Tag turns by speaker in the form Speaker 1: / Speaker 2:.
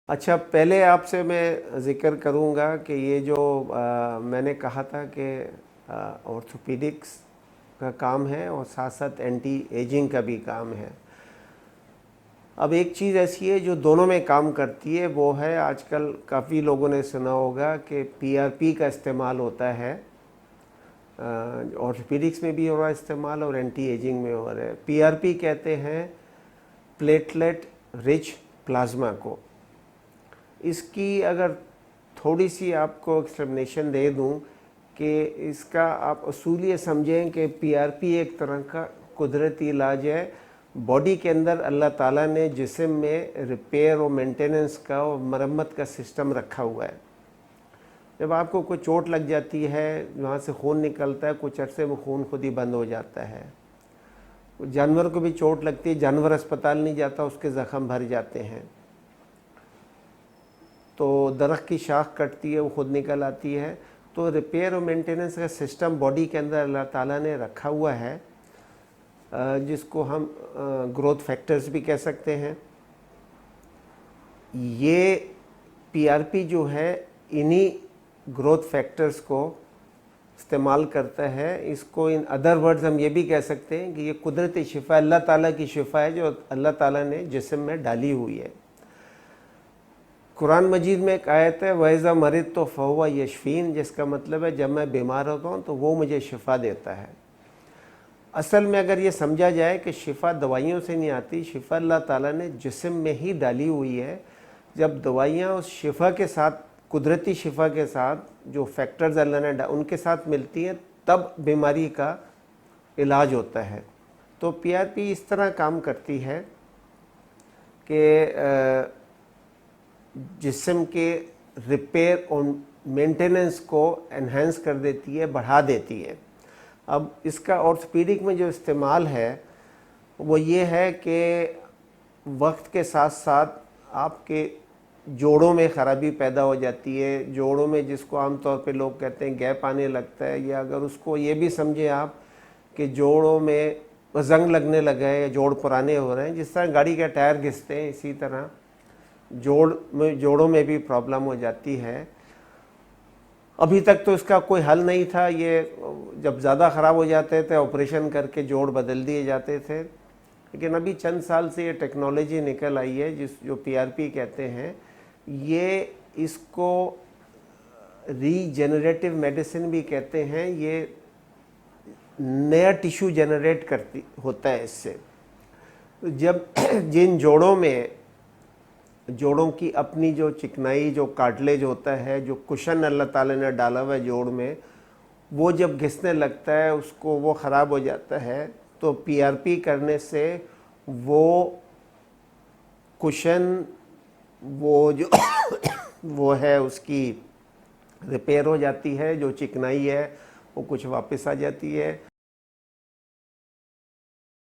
Speaker 1: اچھا، پہلے آپ سے میں ذکر کروں گا کہ یہ جو میں نے کہا تھا کہ آرتھوپیڈکس کا کام ہے اور ساتھ ساتھ اینٹی ایجنگ کا بھی کام ہے۔ اب ایک چیز ایسی ہے جو دونوں میں کام کرتی ہے، وہ ہے آج کل کافی لوگوں نے سنا ہوگا کہ پی آر پی کا استعمال ہوتا ہے۔ آرتھوپیڈکس میں بھی ہو رہا ہے استعمال اور اینٹی ایجنگ میں ہو رہا ہے۔ پی آر پی کہتے ہیں پلیٹلیٹ رچ پلازما کو۔ اس کی اگر تھوڑی سی آپ کو ایکسپلینیشن دے دوں کہ اس کا آپ اصول یہ سمجھیں کہ پی آر پی ایک طرح کا قدرتی علاج ہے۔ باڈی کے اندر اللہ تعالیٰ نے جسم میں ریپیئر اور مینٹیننس کا اور مرمت کا سسٹم رکھا ہوا ہے۔ جب آپ کو کوئی چوٹ لگ جاتی ہے، وہاں سے خون نکلتا ہے، کچھ عرصے میں خون خود ہی بند ہو جاتا ہے۔ جانور کو بھی چوٹ لگتی ہے، جانور اسپتال نہیں جاتا، اس کے زخم بھر جاتے ہیں۔ تو درخت کی شاخ کٹتی ہے، وہ خود نکل آتی ہے۔ تو ریپیئر اور مینٹیننس کا سسٹم باڈی کے اندر اللہ تعالیٰ نے رکھا ہوا ہے، جس کو ہم گروتھ فیکٹرز بھی کہہ سکتے ہیں۔ یہ پی آر پی جو ہے انہی گروتھ فیکٹرز کو استعمال کرتا ہے۔ اس کو ان ادر ورڈز ہم یہ بھی کہہ سکتے ہیں کہ یہ قدرتی شفا، اللہ تعالیٰ کی شفا ہے جو اللہ تعالیٰ نے جسم میں ڈالی ہوئی ہے۔ قرآن مجید میں ایک آیت ہے وَإِذَا مَرِضْتُ فَهُوَ يَشْفِينِ، جس کا مطلب ہے جب میں بیمار ہوتا ہوں تو وہ مجھے شفا دیتا ہے۔ اصل میں اگر یہ سمجھا جائے کہ شفا دوائیوں سے نہیں آتی، شفا اللہ تعالیٰ نے جسم میں ہی ڈالی ہوئی ہے۔ جب دوائیاں اس شفا کے ساتھ، قدرتی شفا کے ساتھ جو فیکٹرز اللہ نے ان کے ساتھ ملتی ہیں، تب بیماری کا علاج ہوتا ہے۔ تو پی آر پی اس طرح کام کرتی ہے کہ جسم کے ریپیئر اور مینٹیننس کو انہینس کر دیتی ہے، بڑھا دیتی ہے۔ اب اس کا آرتھوپیڈک میں جو استعمال ہے وہ یہ ہے کہ وقت کے ساتھ ساتھ آپ کے جوڑوں میں خرابی پیدا ہو جاتی ہے، جوڑوں میں جس کو عام طور پہ لوگ کہتے ہیں گیپ آنے لگتا ہے، یا اگر اس کو یہ بھی سمجھیں آپ کہ جوڑوں میں زنگ لگنے لگا ہے یا جوڑ پرانے ہو رہے ہیں، جس طرح گاڑی کے ٹائر گھستے ہیں اسی طرح جوڑوں میں بھی پرابلم ہو جاتی ہے۔ ابھی تک تو اس کا کوئی حل نہیں تھا، یہ جب زیادہ خراب ہو جاتے تھے آپریشن کر کے جوڑ بدل دیے جاتے تھے، لیکن ابھی چند سال سے یہ ٹیکنالوجی نکل آئی ہے جو پی آر پی کہتے ہیں۔ یہ اس کو ری جنریٹو میڈیسن بھی کہتے ہیں۔ یہ نیا ٹیشو جنریٹ ہوتا ہے اس سے۔ جب جن جوڑوں کی اپنی جو چکنائی، جو کارٹلیج ہوتا ہے، جو کشن اللہ تعالیٰ نے ڈالا ہوا ہے جوڑ میں، وہ جب گھسنے لگتا ہے اس کو، وہ خراب ہو جاتا ہے، تو پی آر پی کرنے سے وہ کشن، وہ ہے اس کی ریپیئر ہو جاتی ہے، جو چکنائی ہے وہ کچھ واپس آ جاتی ہے۔